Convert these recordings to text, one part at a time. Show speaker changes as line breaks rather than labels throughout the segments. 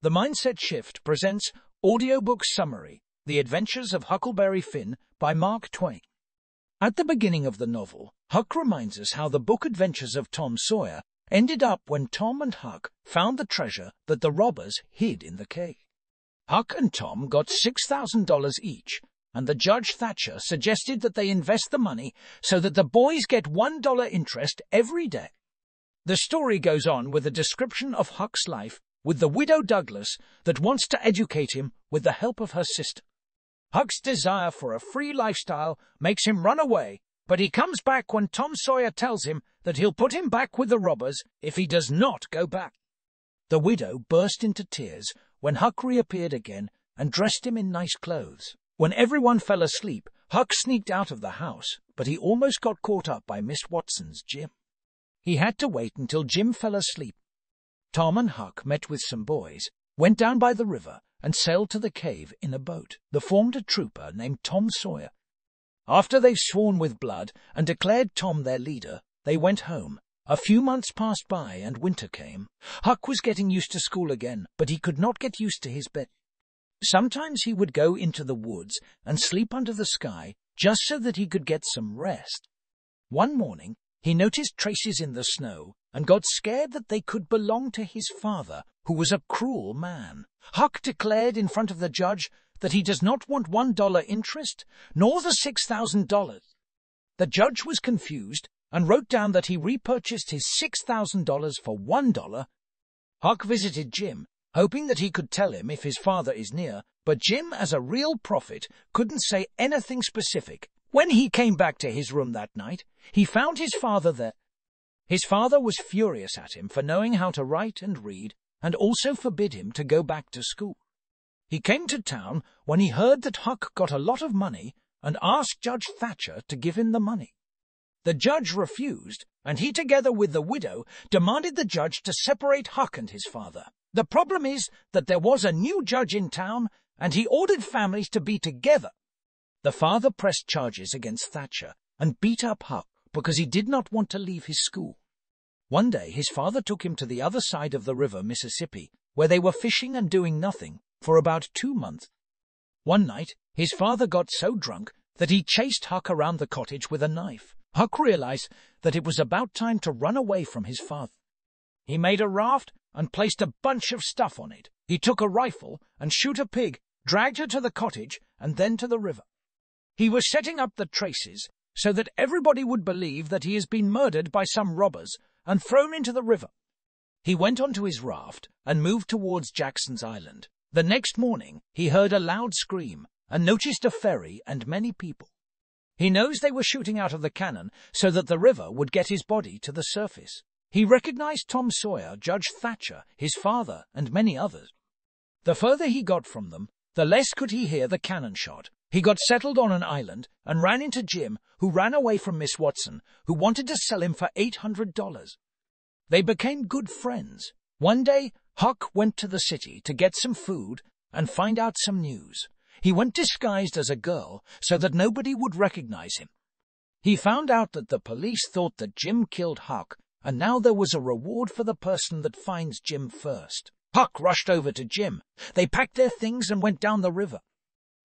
The Mindset Shift presents Audiobook Summary, The Adventures of Huckleberry Finn by Mark Twain. At the beginning of the novel, Huck reminds us how the book Adventures of Tom Sawyer ended up when Tom and Huck found the treasure that the robbers hid in the cave. Huck and Tom got $6,000 each, and the Judge Thatcher suggested that they invest the money so that the boys get $1 interest every day. The story goes on with a description of Huck's life with the widow Douglas that wants to educate him with the help of her sister. Huck's desire for a free lifestyle makes him run away, but he comes back when Tom Sawyer tells him that he'll put him back with the robbers if he does not go back. The widow burst into tears when Huck reappeared again and dressed him in nice clothes. When everyone fell asleep, Huck sneaked out of the house, but he almost got caught up by Miss Watson's Jim. He had to wait until Jim fell asleep. Tom and Huck met with some boys, went down by the river, and sailed to the cave in a boat that formed a trooper named Tom Sawyer. After they've sworn with blood and declared Tom their leader, they went home. A few months passed by and winter came. Huck was getting used to school again, but he could not get used to his bed. Sometimes he would go into the woods and sleep under the sky just so that he could get some rest. One morning, he noticed traces in the snow and got scared that they could belong to his father, who was a cruel man. Huck declared in front of the judge that he does not want $1 interest, nor the $6,000. The judge was confused and wrote down that he repurchased his $6,000 for $1. Huck visited Jim, hoping that he could tell him if his father is near, but Jim, as a real prophet, couldn't say anything specific. When he came back to his room that night, he found his father there. His father was furious at him for knowing how to write and read, and also forbid him to go back to school. He came to town when he heard that Huck got a lot of money and asked Judge Thatcher to give him the money. The judge refused, and he, together with the widow, demanded the judge to separate Huck and his father. The problem is that there was a new judge in town, and he ordered families to be together. The father pressed charges against Thatcher and beat up Huck because he did not want to leave his school. One day his father took him to the other side of the river Mississippi, where they were fishing and doing nothing for about 2 months. One night his father got so drunk that he chased Huck around the cottage with a knife. Huck realized that it was about time to run away from his father. He made a raft and placed a bunch of stuff on it. He took a rifle and shot a pig, dragged her to the cottage and then to the river. He was setting up the traces so that everybody would believe that he has been murdered by some robbers and thrown into the river. He went onto his raft and moved towards Jackson's Island. The next morning, he heard a loud scream and noticed a ferry and many people. He knows they were shooting out of the cannon so that the river would get his body to the surface. He recognized Tom Sawyer, Judge Thatcher, his father, and many others. The further he got from them, the less could he hear the cannon shot. He got settled on an island and ran into Jim, who ran away from Miss Watson, who wanted to sell him for $800. They became good friends. One day, Huck went to the city to get some food and find out some news. He went disguised as a girl so that nobody would recognize him. He found out that the police thought that Jim killed Huck, and now there was a reward for the person that finds Jim first. Huck rushed over to Jim. They packed their things and went down the river.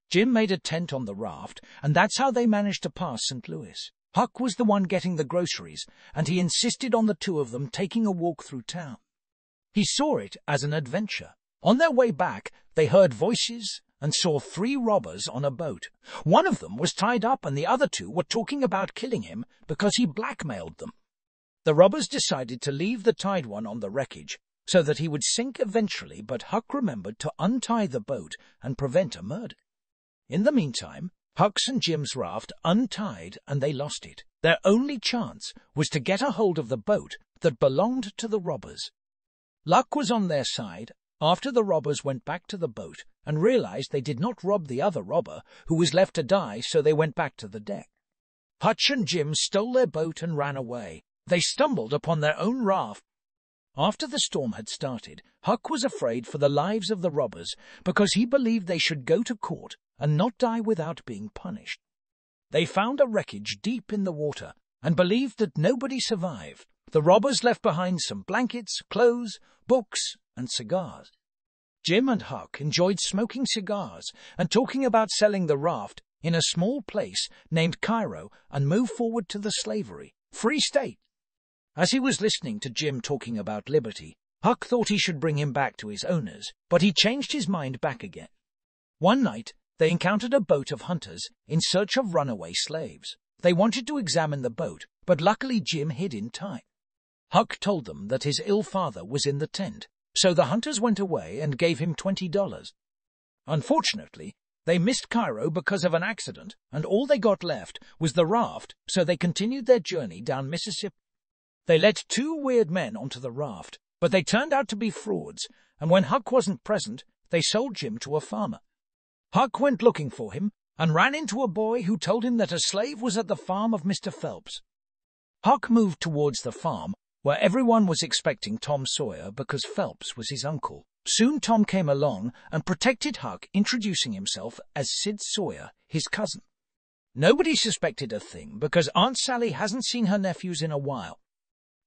Jim made a tent on the raft, and that's how they managed to pass St. Louis. Huck was the one getting the groceries, and he insisted on the two of them taking a walk through town. He saw it as an adventure. On their way back, they heard voices and saw 3 robbers on a boat. One of them was tied up, and the other 2 were talking about killing him because he blackmailed them. The robbers decided to leave the tied one on the wreckage so that he would sink eventually, but Huck remembered to untie the boat and prevent a murder. In the meantime, Huck's and Jim's raft untied and they lost it. Their only chance was to get a hold of the boat that belonged to the robbers. Luck was on their side after the robbers went back to the boat and realized they did not rob the other robber, who was left to die, so they went back to the deck. Hutch and Jim stole their boat and ran away. They stumbled upon their own raft. After the storm had started, Huck was afraid for the lives of the robbers because he believed they should go to court and not die without being punished. They found a wreckage deep in the water and believed that nobody survived. The robbers left behind some blankets, clothes, books, and cigars. Jim and Huck enjoyed smoking cigars and talking about selling the raft in a small place named Cairo and move forward to the slavery-free state. As he was listening to Jim talking about liberty, Huck thought he should bring him back to his owners, but he changed his mind back again. One night, they encountered a boat of hunters in search of runaway slaves. They wanted to examine the boat, but luckily Jim hid in time. Huck told them that his ill father was in the tent, so the hunters went away and gave him $20. Unfortunately, they missed Cairo because of an accident, and all they got left was the raft, so they continued their journey down Mississippi. They let two weird men onto the raft, but they turned out to be frauds, and when Huck wasn't present, they sold Jim to a farmer. Huck went looking for him and ran into a boy who told him that a slave was at the farm of Mr. Phelps. Huck moved towards the farm, where everyone was expecting Tom Sawyer because Phelps was his uncle. Soon Tom came along and protected Huck, introducing himself as Sid Sawyer, his cousin. Nobody suspected a thing because Aunt Sally hasn't seen her nephews in a while.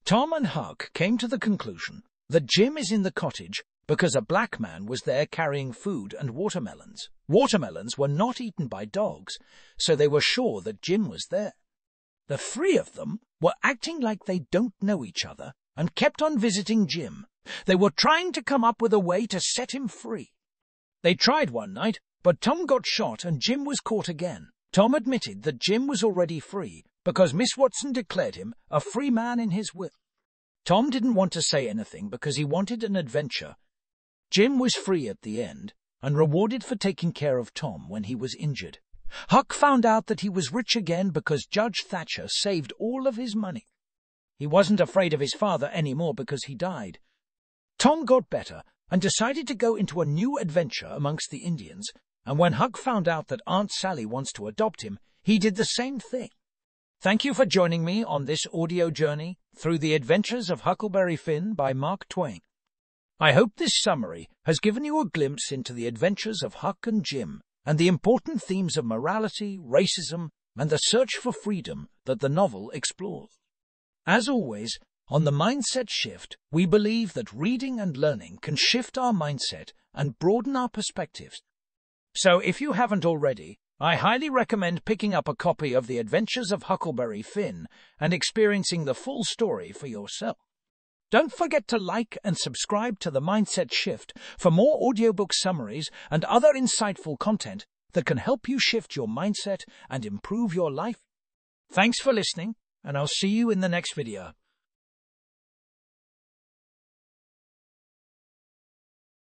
Tom and Huck came to the conclusion that Jim is in the cottage because a black man was there carrying food and watermelons. Watermelons were not eaten by dogs, so they were sure that Jim was there. The three of them were acting like they don't know each other and kept on visiting Jim. They were trying to come up with a way to set him free. They tried one night, but Tom got shot and Jim was caught again. Tom admitted that Jim was already free because Miss Watson declared him a free man in his will. Tom didn't want to say anything because he wanted an adventure. Jim was free at the end and rewarded for taking care of Tom when he was injured. Huck found out that he was rich again because Judge Thatcher saved all of his money. He wasn't afraid of his father anymore because he died. Tom got better and decided to go into a new adventure amongst the Indians, and when Huck found out that Aunt Sally wants to adopt him, he did the same thing. Thank you for joining me on this audio journey through the Adventures of Huckleberry Finn by Mark Twain. I hope this summary has given you a glimpse into the adventures of Huck and Jim and the important themes of morality, racism, and the search for freedom that the novel explores. As always, on The Mindset Shift, we believe that reading and learning can shift our mindset and broaden our perspectives. So if you haven't already, I highly recommend picking up a copy of The Adventures of Huckleberry Finn and experiencing the full story for yourself. Don't forget to like and subscribe to The Mindset Shift for more audiobook summaries and other insightful content that can help you shift your mindset and improve your life. Thanks for listening, and I'll see you in the next video.